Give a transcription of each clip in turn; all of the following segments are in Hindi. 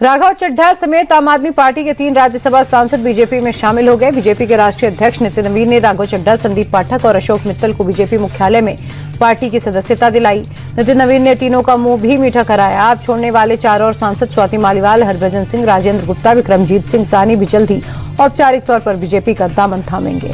राघव चड्ढा समेत आम आदमी पार्टी के 3 राज्यसभा सांसद बीजेपी में शामिल हो गए। बीजेपी के राष्ट्रीय अध्यक्ष नितिन नवीन ने राघव चड्ढा, संदीप पाठक और अशोक मित्तल को बीजेपी मुख्यालय में पार्टी की सदस्यता दिलाई। नितिन नवीन ने तीनों का मुंह भी मीठा कराया। आप छोड़ने वाले 4 और सांसद स्वाति मालीवाल, हरभजन सिंह, राजेंद्र गुप्ता, विक्रमजीत सिंह साहनी भी जल्द ही औपचारिक तौर पर बीजेपी का दामन थामेंगे।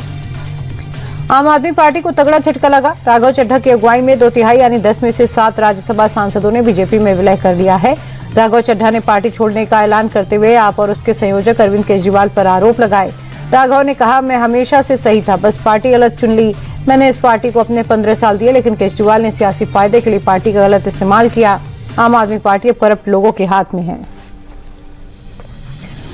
आम आदमी पार्टी को तगड़ा झटका लगा। राघव चड्ढा की अगुवाई में 2/3 यानी 10 में से 7 राज्यसभा सांसदों ने बीजेपी में विलय कर लिया है। राघव चड्ढा ने पार्टी छोड़ने का ऐलान करते हुए आप और उसके संयोजक अरविंद केजरीवाल पर आरोप लगाए। राघव ने कहा, मैं हमेशा से सही था, बस पार्टी गलत चुन ली। मैंने इस पार्टी को अपने 15 साल दिए, लेकिन केजरीवाल ने सियासी फायदे के लिए पार्टी का गलत इस्तेमाल किया। आम आदमी पार्टी अब करप्ट लोगों के हाथ में है।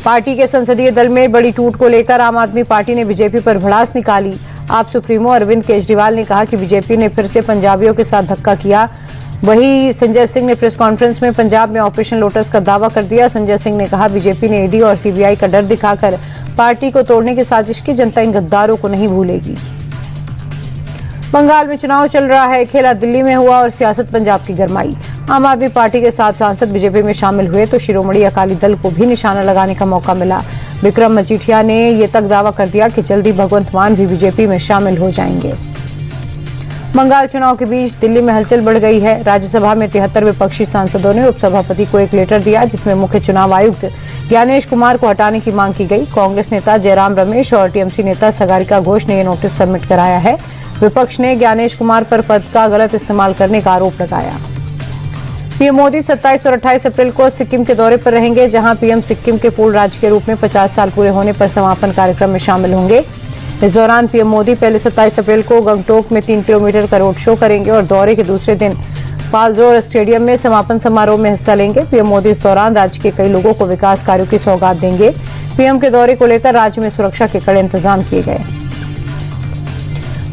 पार्टी के संसदीय दल में बड़ी टूट को लेकर आम आदमी पार्टी ने बीजेपी पर भड़ास निकाली। आप सुप्रीमो अरविंद केजरीवाल ने कहा कि बीजेपी ने फिर से पंजाबियों के साथ धक्का किया। वहीं संजय सिंह ने प्रेस कॉन्फ्रेंस में पंजाब में ऑपरेशन लोटस का दावा कर दिया। संजय सिंह ने कहा, बीजेपी ने ईडी और सीबीआई का डर दिखाकर पार्टी को तोड़ने की साजिश की। जनता इन गद्दारों को नहीं भूलेगी। बंगाल में चुनाव चल रहा है। खेला दिल्ली में हुआ और सियासत पंजाब की गरमाई। आम आदमी पार्टी के 7 सांसद बीजेपी में शामिल हुए तो शिरोमणि अकाली दल को भी निशाना लगाने का मौका मिला। विक्रम मजीठिया ने ये तक दावा कर दिया कि जल्दी भगवंत मान भी बीजेपी में शामिल हो जाएंगे। बंगाल चुनाव के बीच दिल्ली में हलचल बढ़ गई है। राज्यसभा में 73 विपक्षी सांसदों ने उपसभापति को एक लेटर दिया, जिसमें मुख्य चुनाव आयुक्त ज्ञानेश कुमार को हटाने की मांग की गई। कांग्रेस नेता जयराम रमेश और टीएमसी नेता सगारिका घोष ने यह नोटिस सबमिट कराया है। विपक्ष ने ज्ञानेश कुमार पर पद का गलत इस्तेमाल करने का आरोप लगाया। पीएम मोदी 27 और 28 अप्रैल को सिक्किम के दौरे पर रहेंगे, जहां पीएम सिक्किम के पूर्ण राज्य के रूप में 50 साल पूरे होने पर समापन कार्यक्रम में शामिल होंगे। इस दौरान पीएम मोदी पहले 27 अप्रैल को गंगटोक में 3 किलोमीटर का रोड शो करेंगे और दौरे के दूसरे दिन पालजोर स्टेडियम में समापन समारोह में हिस्सा लेंगे। पीएम मोदी इस दौरान राज्य के कई लोगों को विकास कार्यों की सौगात देंगे। पीएम के दौरे को लेकर राज्य में सुरक्षा के कड़े इंतजाम किए गए।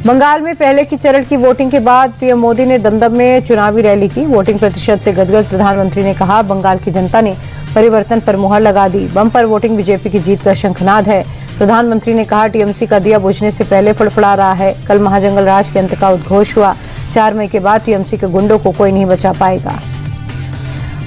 बंगाल में पहले की चरण की वोटिंग के बाद पीएम मोदी ने दमदम में चुनावी रैली की। वोटिंग प्रतिशत से गदगद प्रधानमंत्री ने कहा, बंगाल की जनता ने परिवर्तन पर मुहर लगा दी। बम्पर वोटिंग बीजेपी की जीत का शंखनाद है। प्रधानमंत्री ने कहा, टीएमसी का दिया बुझने से पहले फड़फड़ा रहा है। कल महाजंगल राज के अंत का उद्घोष हुआ। 4 मई के बाद टीएमसी के गुंडों को कोई नहीं बचा पाएगा।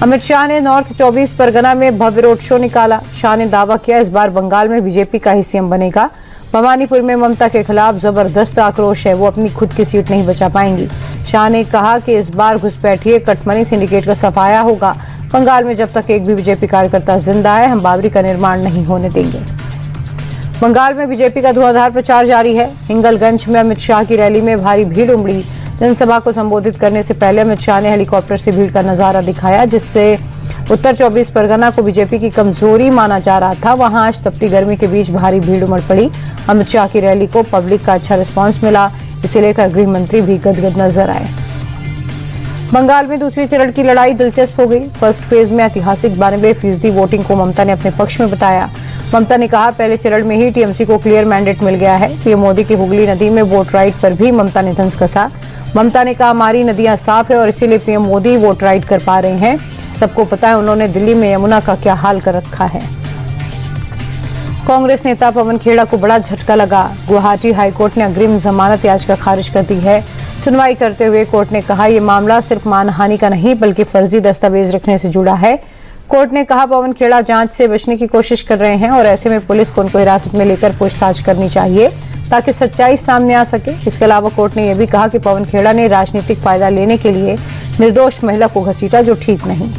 अमित शाह ने नॉर्थ 24 परगना में भव्य रोड शो निकाला। शाह ने दावा किया, इस बार बंगाल में बीजेपी का ही सीएम बनेगा। भवानीपुर में ममता के खिलाफ जबरदस्त आक्रोश है, वो अपनी खुद की सीट नहीं बचा पाएंगी। शाह ने कहा कि इस बार घुसपैठिए कटमनी सिंडिकेट का सफाया होगा। बंगाल में जब तक एक भी बीजेपी कार्यकर्ता जिंदा है, हम बाबरी का निर्माण नहीं होने देंगे। बंगाल में बीजेपी का धुआंधार प्रचार जारी है। हिंगलगंज में अमित शाह की रैली में भारी भीड़ उमड़ी। जनसभा को संबोधित करने से पहले अमित शाह ने हेलीकॉप्टर से भीड़ का नजारा दिखाया, जिससे उत्तर 24 परगना को बीजेपी की कमजोरी माना जा रहा था। वहां आज तपती गर्मी के बीच भारी भीड़ उमड़ पड़ी। अमित शाह की रैली को पब्लिक का अच्छा रिस्पांस मिला। इसे लेकर गृह मंत्री भी गदगद नजर आए। बंगाल में दूसरी चरण की लड़ाई दिलचस्प हो गई। फर्स्ट फेज में ऐतिहासिक 92% वोटिंग को ममता ने अपने पक्ष में बताया। ममता ने कहा, पहले चरण में ही टीएमसी को क्लियर मैंडेट मिल गया है। पीएम मोदी की हुगली नदी में वोट राइट पर भी ममता ने धंस कसा। ममता ने कहा, हमारी नदियां साफ है और इसीलिए पीएम मोदी वोट राइट कर पा रहे हैं। सबको पता है उन्होंने दिल्ली में यमुना का क्या हाल कर रखा है। कांग्रेस नेता पवन खेड़ा को बड़ा झटका लगा। गुवाहाटी हाईकोर्ट ने अग्रिम जमानत याचिका खारिज कर दी है। सुनवाई करते हुए कोर्ट ने कहा, यह मामला सिर्फ मानहानि का नहीं बल्कि फर्जी दस्तावेज रखने से जुड़ा है। कोर्ट ने कहा, पवन खेड़ा जांच से बचने की कोशिश कर रहे हैं और ऐसे में पुलिस को उनको हिरासत में लेकर पूछताछ करनी चाहिए ताकि सच्चाई सामने आ सके। इसके अलावा कोर्ट ने यह भी कहा कि पवन खेड़ा ने राजनीतिक फायदा लेने के लिए निर्दोष महिला को घसीटा, जो ठीक नहीं।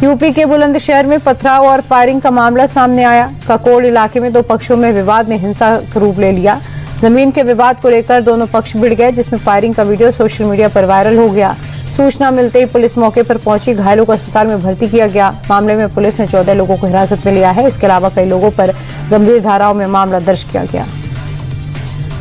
यूपी के बुलंदशहर में पथराव और फायरिंग का मामला सामने आया। ककोड़ इलाके में 2 पक्षों में विवाद ने हिंसक रूप ले लिया। जमीन के विवाद को लेकर दोनों पक्ष भिड़ गए, जिसमें फायरिंग का वीडियो सोशल मीडिया पर वायरल हो गया। सूचना मिलते ही पुलिस मौके पर पहुंची। घायलों को अस्पताल में भर्ती किया गया। मामले में पुलिस ने 14 लोगों को हिरासत में लिया है। इसके अलावा कई लोगों पर गंभीर धाराओं में मामला दर्ज किया गया।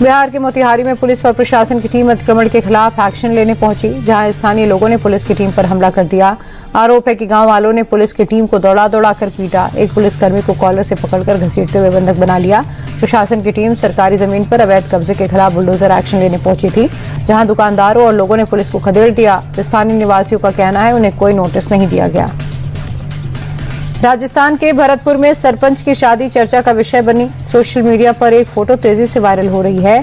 बिहार के मोतिहारी में पुलिस और प्रशासन की टीम अतिक्रमण के खिलाफ एक्शन लेने पहुंची, जहां स्थानीय लोगों ने पुलिस की टीम पर हमला कर दिया। आरोप है कि गांव वालों ने पुलिस की टीम को दौड़ा कर पीटा। एक पुलिसकर्मी को कॉलर से पकड़कर घसीटते हुए बंधक बना लिया। प्रशासन की टीम सरकारी जमीन पर अवैध कब्जे के खिलाफ बुलडोजर एक्शन लेने पहुंची थी, जहां दुकानदारों और लोगों ने पुलिस को खदेड़ दिया। स्थानीय निवासियों का कहना है उन्हें कोई नोटिस नहीं दिया गया। राजस्थान के भरतपुर में सरपंच की शादी चर्चा का विषय बनी। सोशल मीडिया पर एक फोटो तेजी से वायरल हो रही है।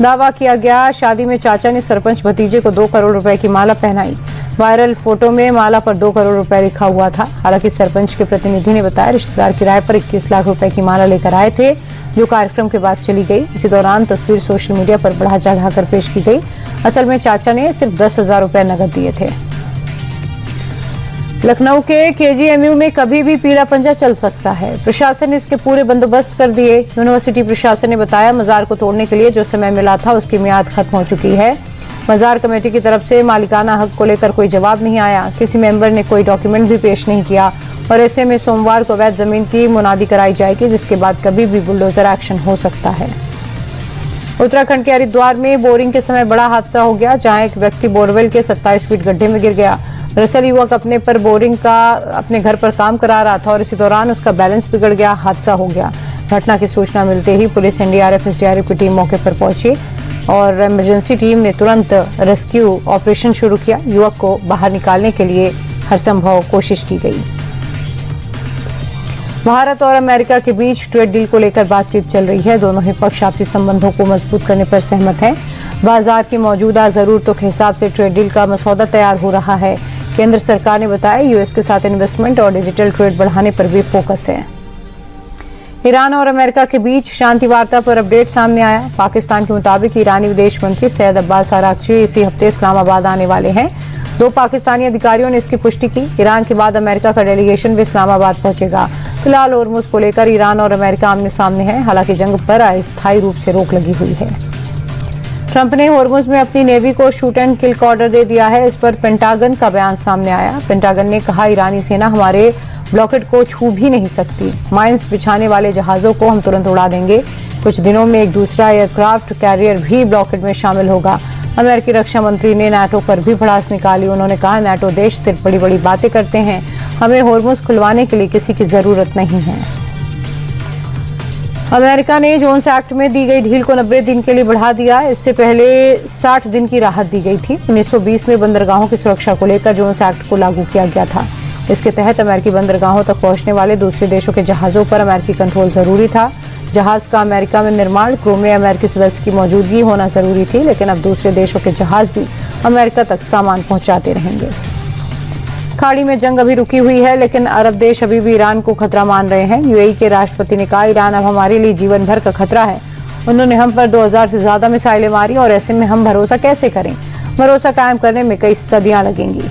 दावा किया गया, शादी में चाचा ने सरपंच भतीजे को 2 करोड़ रुपए की माला पहनाई। वायरल फोटो में माला पर 2 करोड़ रुपए लिखा हुआ था। हालांकि सरपंच के प्रतिनिधि ने बताया रिश्तेदार किराए पर 21 लाख रुपए की माला लेकर आए थे, जो कार्यक्रम के बाद चली गई। इसी दौरान तस्वीर सोशल मीडिया पर बढ़ा चढ़ाकर पेश की गई। असल में चाचा ने सिर्फ 10,000 रुपए नकद दिए थे। लखनऊ के केजीएमयू में कभी भी पीला पंजा चल सकता है। प्रशासन ने इसके पूरे बंदोबस्त कर दिए। यूनिवर्सिटी प्रशासन ने बताया मजार को तोड़ने के लिए जो समय मिला था उसकी मियाद खत्म हो चुकी है। मजार कमेटी की तरफ से मालिकाना हक को लेकर कोई जवाब नहीं आया। किसी मेंबर ने कोई डॉक्यूमेंट भी पेश नहीं किया और ऐसे में सोमवार को अवैध जमीन की मुनादी कराई जाएगी, जिसके बाद कभी भी बुलडोजर एक्शन हो सकता है। उत्तराखंड के हरिद्वार में बोरिंग के समय बड़ा हादसा हो गया, जहां एक व्यक्ति बोरवेल के 27 फीट गड्ढे में गिर गया। दरअसल युवक अपने घर पर काम करा रहा था और इसी दौरान उसका बैलेंस बिगड़ गया, हादसा हो गया। घटना की सूचना मिलते ही पुलिस, एनडीआरएफ, एसडीआरएफ की टीम मौके पर पहुंची और इमरजेंसी टीम ने तुरंत रेस्क्यू ऑपरेशन शुरू किया। युवक को बाहर निकालने के लिए हरसंभव कोशिश की गई। भारत और अमेरिका के बीच ट्रेड डील को लेकर बातचीत चल रही है। दोनों ही पक्ष आपसी संबंधों को मजबूत करने पर सहमत हैं। बाजार की मौजूदा जरूरतों के हिसाब से ट्रेड डील का मसौदा तैयार हो रहा है। केंद्र सरकार ने बताया यूएस के साथ इन्वेस्टमेंट और डिजिटल ट्रेड बढ़ाने पर भी फोकस है। ईरान और अमेरिका के बीच शांति वार्ता पर अपडेट सामने आया। पाकिस्तान के मुताबिक ईरानी विदेश मंत्री सैयद अब्बास आरागची इसी हफ्ते इस्लामाबाद आने वाले हैं। 2 पाकिस्तानी अधिकारियों ने इसकी पुष्टि की। ईरान के बाद अमेरिका का डेलीगेशन भी इस्लामाबाद पहुंचेगा। फिलहाल होर्मुज को लेकर ईरान और अमेरिका आमने सामने हैं। हालांकि जंग पर अस्थायी रूप से रोक लगी हुई है। ट्रंप ने होर्मुज में अपनी नेवी को शूट एंड किल का ऑर्डर दे दिया है। इस पर पेंटागन का बयान सामने आया। पेंटागन ने कहा ईरानी सेना हमारे ब्लॉकेड को छू भी नहीं सकती। माइंस बिछाने वाले जहाजों को हम तुरंत उड़ा देंगे। कुछ दिनों में एक दूसरा एयरक्राफ्ट कैरियर भी ब्लॉकेड में शामिल होगा। अमेरिकी रक्षा मंत्री ने नाटो पर भी भड़ास निकाली। उन्होंने कहा नाटो देश सिर्फ बड़ी बड़ी बातें करते हैं, हमें होर्मुज खुलवाने के लिए किसी की जरूरत नहीं है। अमेरिका ने जोन्स एक्ट में दी गई ढील को 90 दिन के लिए बढ़ा दिया। इससे पहले 60 दिन की राहत दी गई थी। 1920 में बंदरगाहों की सुरक्षा को लेकर जोन्स एक्ट को लागू किया गया था। इसके तहत अमेरिकी बंदरगाहों तक पहुंचने वाले दूसरे देशों के जहाजों पर अमेरिकी कंट्रोल जरूरी था। जहाज का अमेरिका में निर्माण, क्रू में अमेरिकी सदस्य की मौजूदगी होना जरूरी थी, लेकिन अब दूसरे देशों के जहाज भी अमेरिका तक सामान पहुंचाते रहेंगे। खाड़ी में जंग अभी रुकी हुई है, लेकिन अरब देश अभी भी ईरान को खतरा मान रहे हैं। यूएई के राष्ट्रपति ने कहा ईरान अब हमारे लिए जीवन भर का खतरा है। उन्होंने हम पर 2000 से ज्यादा मिसाइलें मारी और ऐसे में हम भरोसा कैसे करें? भरोसा कायम करने में कई सदियां लगेंगी।